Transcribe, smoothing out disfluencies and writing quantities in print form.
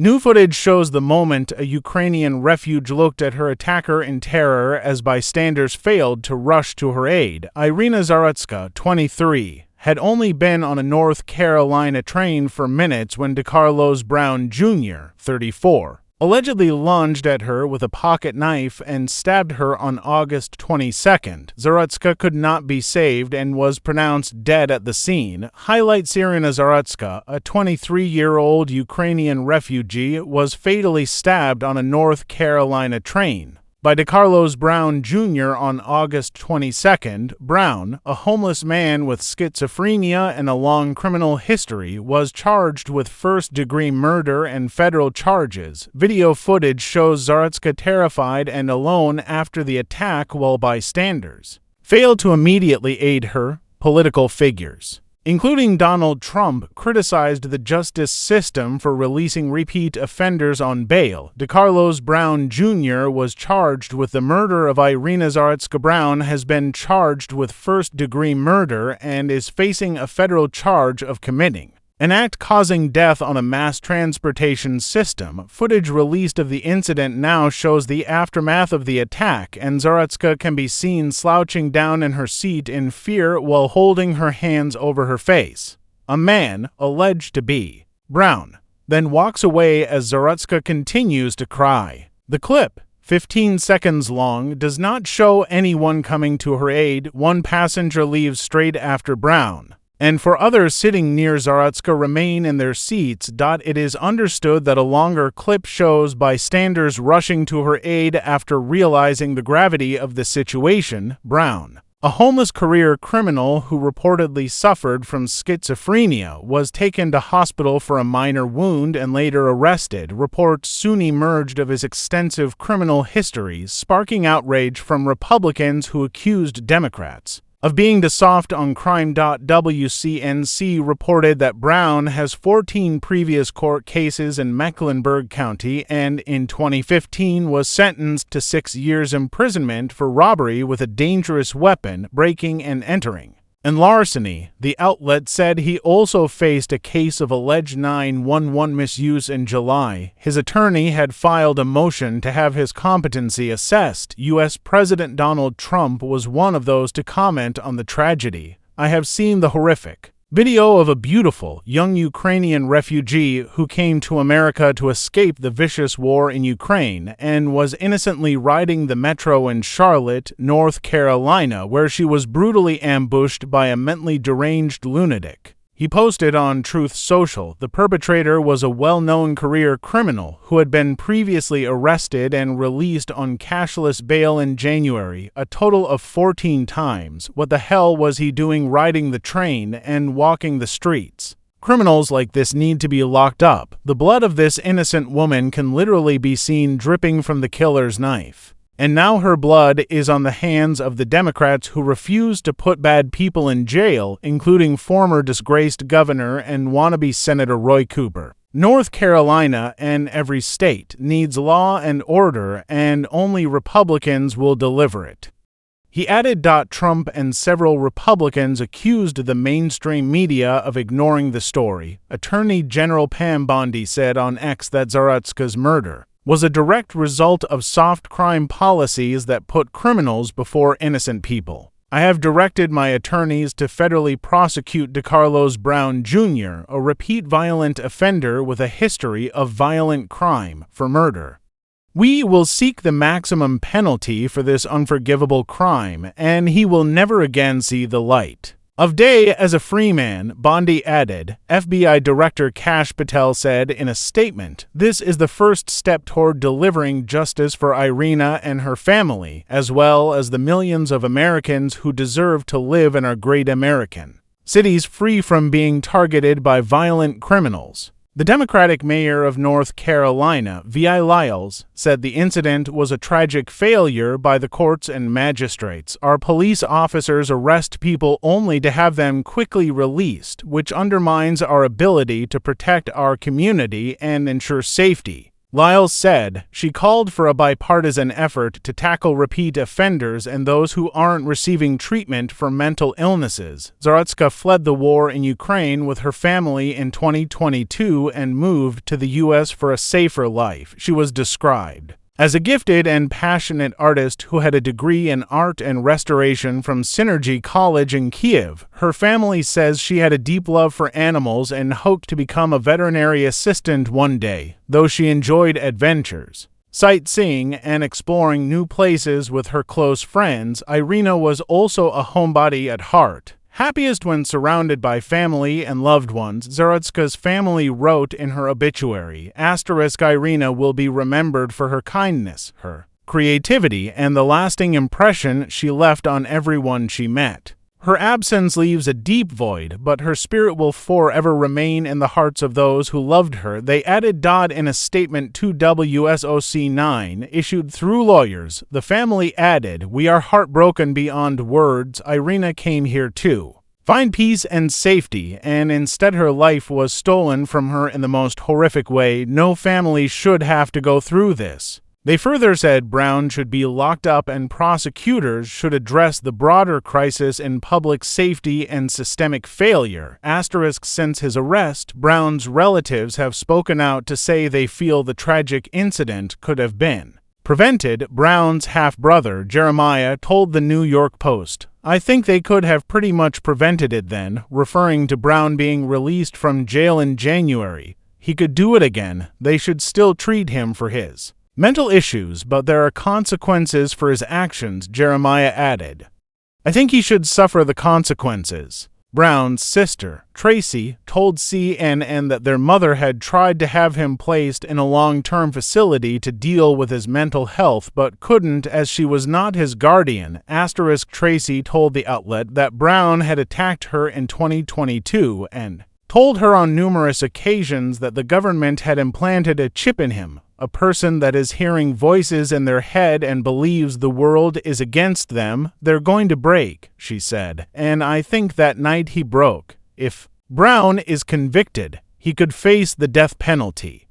New footage shows the moment a Ukrainian refugee looked at her attacker in terror as bystanders failed to rush to her aid. Iryna Zarutska, 23, had only been on a North Carolina train for minutes when Decarlos Brown Jr., 34, allegedly lunged at her with a pocket knife and stabbed her on August 22nd. Zarutska could not be saved and was pronounced dead at the scene. Highlights: Iryna Zarutska, a 23-year-old Ukrainian refugee, was fatally stabbed on a North Carolina train by Decarlos Brown Jr. on August 22nd. Brown, a homeless man with schizophrenia and a long criminal history, was charged with first-degree murder and federal charges. Video footage shows Zarutska terrified and alone after the attack while bystanders failed to immediately aid her. Political figures, including Donald Trump, criticized the justice system for releasing repeat offenders on bail. Decarlos Brown Jr. was charged with the murder of Iryna Zarutska. Brown has been charged with first-degree murder and is facing a federal charge of committing an act causing death on a mass transportation system. Footage released of the incident now shows the aftermath of the attack, and Zarutska can be seen slouching down in her seat in fear while holding her hands over her face. A man, alleged to be Brown, then walks away as Zarutska continues to cry. The clip, 15 seconds long, does not show anyone coming to her aid. One passenger leaves straight after Brown, and for others sitting near Zarutska remain in their seats. It is understood that a longer clip shows bystanders rushing to her aid after realizing the gravity of the situation. Brown, a homeless career criminal who reportedly suffered from schizophrenia, was taken to hospital for a minor wound and later arrested. Reports soon emerged of his extensive criminal history, sparking outrage from Republicans who accused Democrats of being too soft on crime. WCNC reported that Brown has 14 previous court cases in Mecklenburg County and in 2015 was sentenced to 6 years imprisonment for robbery with a dangerous weapon, breaking and entering, and larceny. The outlet said he also faced a case of alleged 911 misuse in July. His attorney had filed a motion to have his competency assessed. U.S. President Donald Trump was one of those to comment on the tragedy. "I have seen the horrific video of a beautiful, young Ukrainian refugee who came to America to escape the vicious war in Ukraine and was innocently riding the metro in Charlotte, North Carolina, where she was brutally ambushed by a mentally deranged lunatic," he posted on Truth Social. The perpetrator was a well-known career criminal who had been previously arrested and released on cashless bail in January, a total of 14 times. What the hell was he doing riding the train and walking the streets? Criminals like this need to be locked up. The blood of this innocent woman can literally be seen dripping from the killer's knife. And now her blood is on the hands of the Democrats who refuse to put bad people in jail, including former disgraced governor and wannabe Senator Roy Cooper. North Carolina and every state needs law and order, and only Republicans will deliver it, he added. Trump and several Republicans accused the mainstream media of ignoring the story. Attorney General Pam Bondi said on X that Zarutska's murder was a direct result of soft crime policies that put criminals before innocent people. "I have directed my attorneys to federally prosecute Decarlos Brown Jr., a repeat violent offender with a history of violent crime, for murder. We will seek the maximum penalty for this unforgivable crime, and he will never again see the light of day as a free man," Bondi added. FBI Director Kash Patel said in a statement, "This is the first step toward delivering justice for Iryna and her family, as well as the millions of Americans who deserve to live in our great American cities free from being targeted by violent criminals." The Democratic mayor of North Carolina, V.I. Lyles, said the incident was a tragic failure by the courts and magistrates. "Our police officers arrest people only to have them quickly released, which undermines our ability to protect our community and ensure safety," Lyles said she called for a bipartisan effort to tackle repeat offenders and those who aren't receiving treatment for mental illnesses. Zarutska fled the war in Ukraine with her family in 2022 and moved to the U.S. for a safer life. She was described as a gifted and passionate artist who had a degree in art and restoration from Synergy College in Kyiv. Her family says she had a deep love for animals and hoped to become a veterinary assistant one day, though she enjoyed adventures, sightseeing, and exploring new places with her close friends. Iryna was also a homebody at heart. Happiest when surrounded by family and loved ones, Zarutska's family wrote in her obituary. Iryna will be remembered for her kindness, her creativity, and the lasting impression she left on everyone she met. Her absence leaves a deep void, but her spirit will forever remain in the hearts of those who loved her, they added. In a statement to WSOC9 issued through lawyers, the family added, "We are heartbroken beyond words. Iryna came here to find peace and safety, and instead her life was stolen from her in the most horrific way. No family should have to go through this." They further said Brown should be locked up and prosecutors should address the broader crisis in public safety and systemic failure. Since his arrest, Brown's relatives have spoken out to say they feel the tragic incident could have been prevented. Brown's half-brother, Jeremiah, told the New York Post, "I think they could have pretty much prevented it then," referring to Brown being released from jail in January. "He could do it again. They should still treat him for his mental issues, but there are consequences for his actions," Jeremiah added. "I think he should suffer the consequences." Brown's sister, Tracy, told CNN that their mother had tried to have him placed in a long-term facility to deal with his mental health but couldn't as she was not his guardian. Tracy told the outlet that Brown had attacked her in 2022 and told her on numerous occasions that the government had implanted a chip in him, a person that is hearing voices in their head and believes the world is against them. They're going to break, she said, and I think that night he broke. If Brown is convicted, he could face the death penalty.